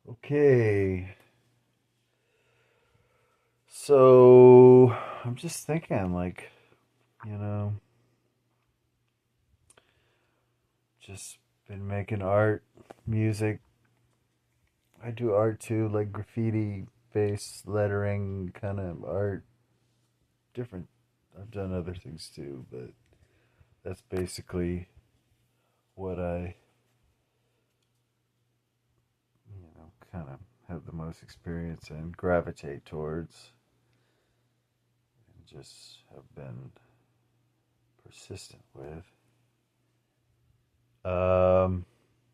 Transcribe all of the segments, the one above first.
Okay. So I'm just thinking, you know, just been making art, music. I do art too, like graffiti based lettering kind of art. Different. I've done other things too, but that's basically what I, kind of have the most experience and gravitate towards and just have been persistent with.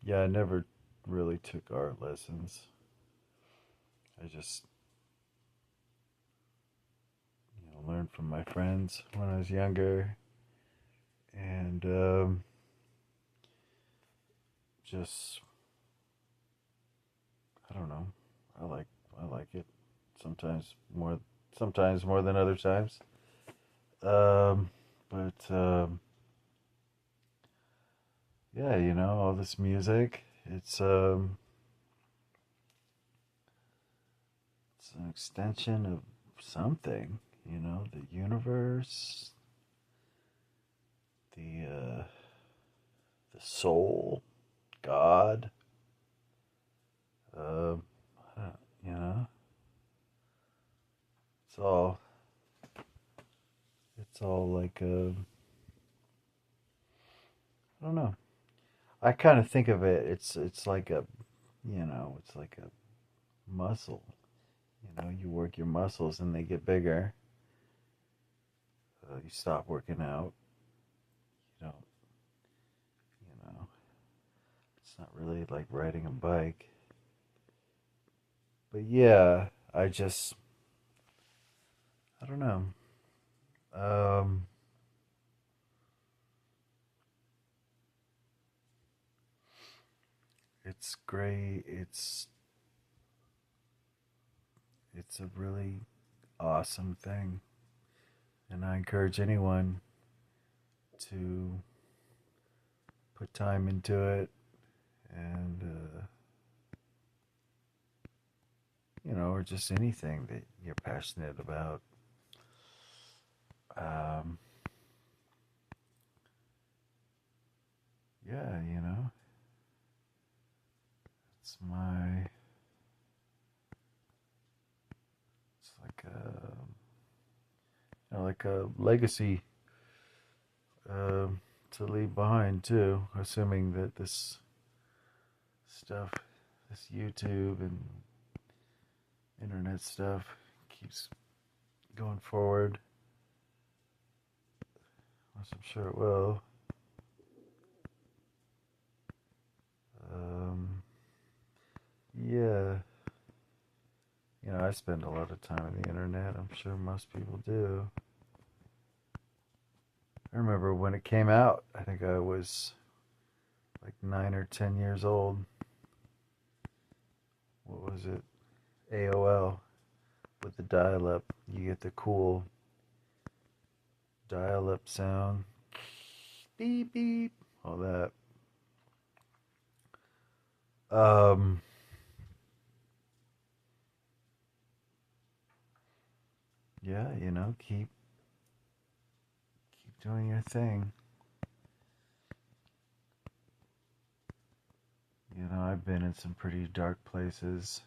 Yeah, I never really took art lessons. I just, learned from my friends when I was younger, and just, I don't know. I like, I like it. Sometimes more, sometimes more than other times. Um, but yeah, all this music. It's an extension of something. The universe, the the soul, God. Uh, you know, it's all like I don't know. I kind of think of it. It's like it's like a muscle. You work your muscles and they get bigger. You stop working out. You don't. You know, it's not really like riding a bike. But yeah, I don't know. Um, it's great. It's a really awesome thing, and I encourage anyone to put time into it and or just anything that you're passionate about. Um, yeah, it's my it's like a legacy to leave behind too. Assuming that this stuff, this YouTube and internet stuff, keeps going forward, which I'm sure it will. Um, yeah, I spend a lot of time on the internet. I'm sure most people do. I remember when it came out. I think I was like 9 or 10 years old. What was it? AOL with the dial-up. You get the cool dial-up sound. Beep beep. All that. Um, yeah, keep doing your thing. I've been in some pretty dark places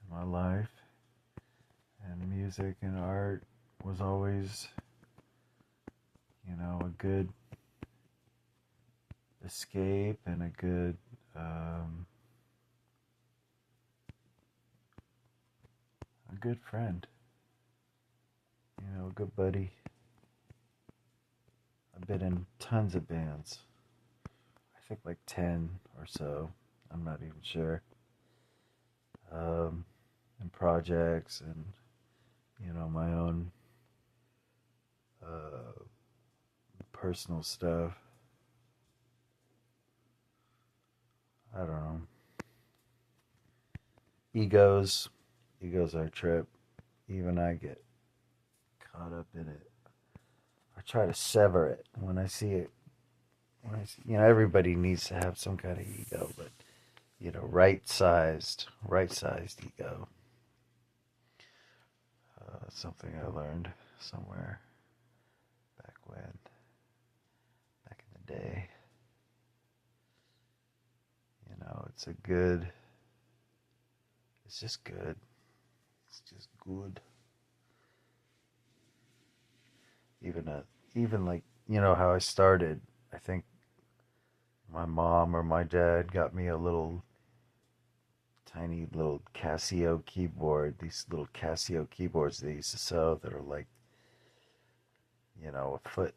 in my life, and music and art was always, a good escape and um, a good friend, a good buddy. I've been in tons of bands. I think like 10 or so. I'm not even sure. And projects and, my own uh, personal stuff. I don't know. Egos. Egos are a trip. Even I get caught up in it. I try to sever it when I see it. When I see, everybody needs to have some kind of ego, but right sized ego. Something I learned somewhere back in the day. It's just good. It's just good. Even even like how I started. I think my mom or my dad got me a little tiny little Casio keyboard. These little Casio keyboards they used to sell that are like a foot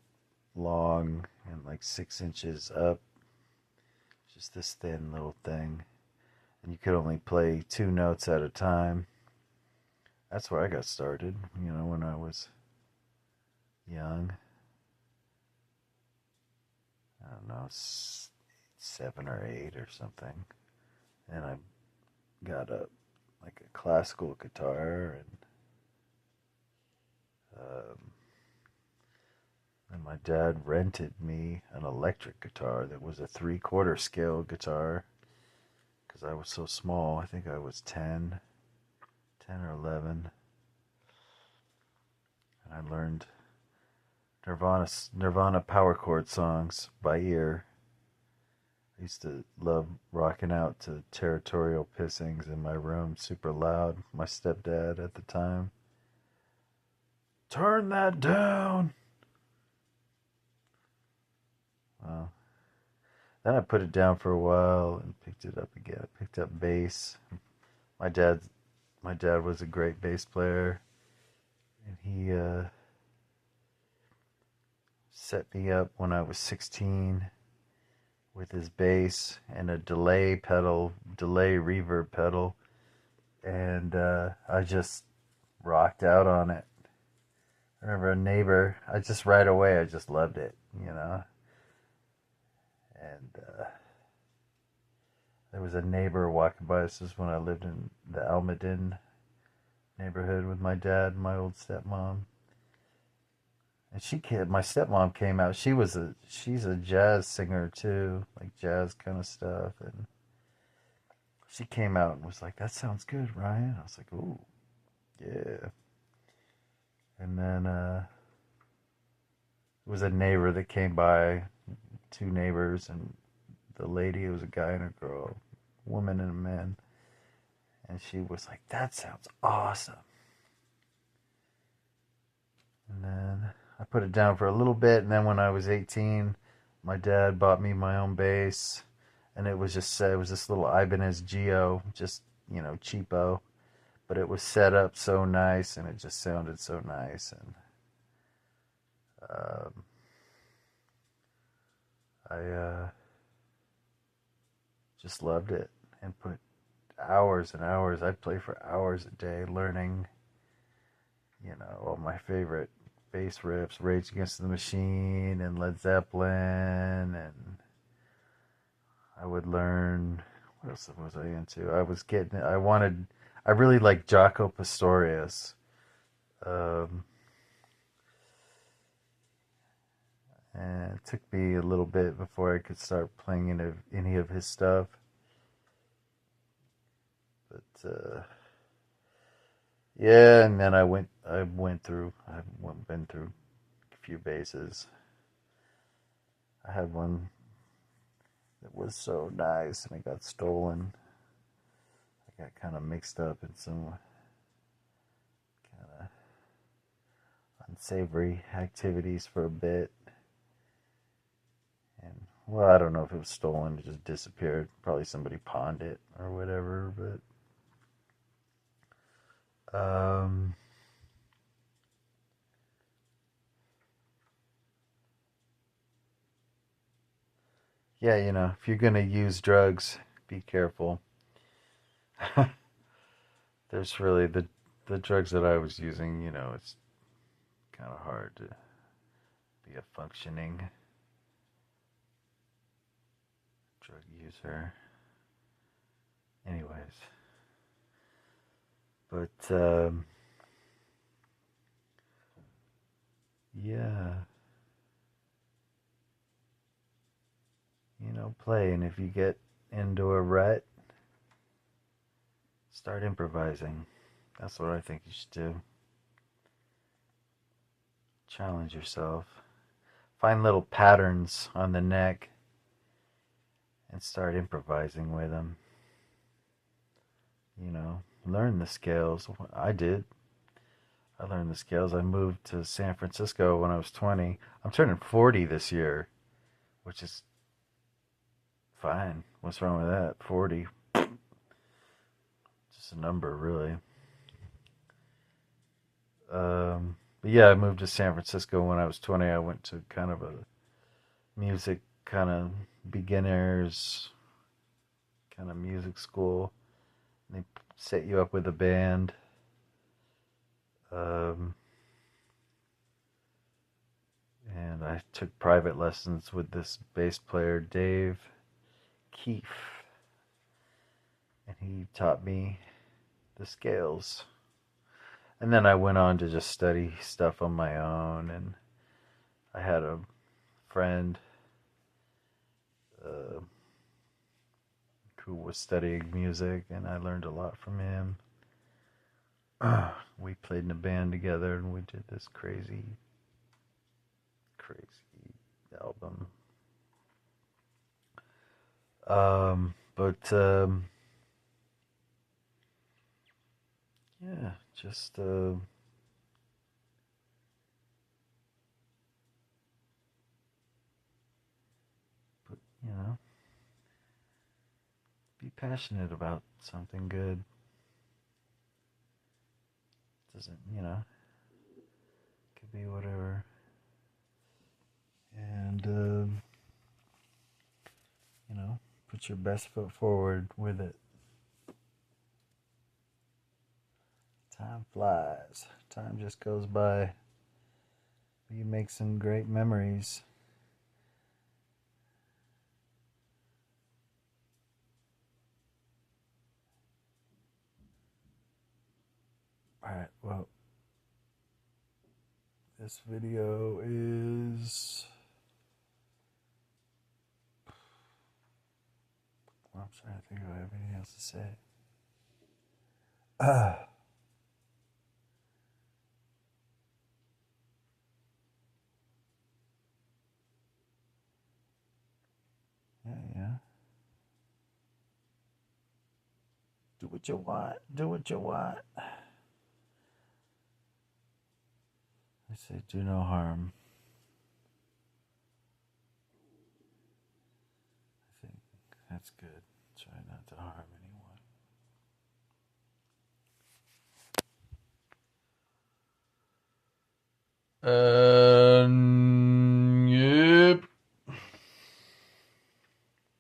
long and like 6 inches up. Just this thin little thing, and you could only play 2 notes at a time. That's where I got started. When I was young. I don't know, 7 or 8 or something, and I got a classical guitar, um, and my dad rented me an electric guitar that was a 3/4 scale guitar because I was so small. I think I was 10 or 11, and I learned Nirvana power chord songs by ear. I used to love rocking out to Territorial Pissings in my room, super loud. My stepdad at the time, turn that down. Well, then I put it down for a while and picked it up again. I picked up bass. My dad, my dad was a great bass player, and he set me up when I was 16 with his bass and a delay reverb pedal, and I just rocked out on it. I remember a neighbor, right away, I just loved it. And there was a neighbor walking by. This is when I lived in the Almaden neighborhood with my dad and my old stepmom. And my stepmom came out. She's a jazz singer too, like jazz kind of stuff. And she came out and was like, "That sounds good, Ryan." I was like, "Ooh, yeah." And then it was a neighbor that came by, 2 neighbors, and the lady, it was a guy and a girl, woman and a man. And she was like, "That sounds awesome." And then I put it down for a little bit, and then when I was 18, my dad bought me my own bass, and it was this little Ibanez Geo, just cheapo, but it was set up so nice, and it just sounded so nice, and um, I just loved it, and put hours and hours. I'd play for hours a day learning, all my favorite bass riffs, Rage Against the Machine and Led Zeppelin, and I would learn, what else was I into? I really liked Jaco Pastorius. Um, and it took me a little bit before I could start playing any of his stuff. But yeah, and then I've been through a few basses. I had one that was so nice and it got stolen. I got kind of mixed up in some kind of unsavory activities for a bit. And, well, I don't know if it was stolen, it just disappeared. Probably somebody pawned it or whatever, but yeah, if you're gonna use drugs, be careful. There's really the drugs that I was using, it's kind of hard to be a functioning drug user. Anyways, but yeah, play, and if you get into a rut, Start improvising. That's what I think you should do. Challenge yourself. Find little patterns on the neck and start improvising with them. You know, learn the scales. I did. I learned the scales. I moved to San Francisco when I was 20. I'm turning 40 this year, which is fine. What's wrong with that? 40. Just a number, really. But yeah, I moved to San Francisco when I was 20. I went to kind of a music kind of beginners kind of music school. They set you up with a band. Um, and I took private lessons with this bass player, Dave Keefe. And he taught me the scales. And then I went on to just study stuff on my own. And I had a friend who was studying music, and I learned a lot from him. We played in a band together, and we did this crazy album. But yeah, just but you know, be passionate about something good. Doesn't, you know, could be whatever. And you know, put your best foot forward with it. Time flies. Time just goes by. You make some great memories. Alright, well, this video is... Well, I'm trying to think if I have anything else to say. Yeah. Do what you want. Do what you want. I say do no harm. I think that's good. Try not to harm anyone. Yep.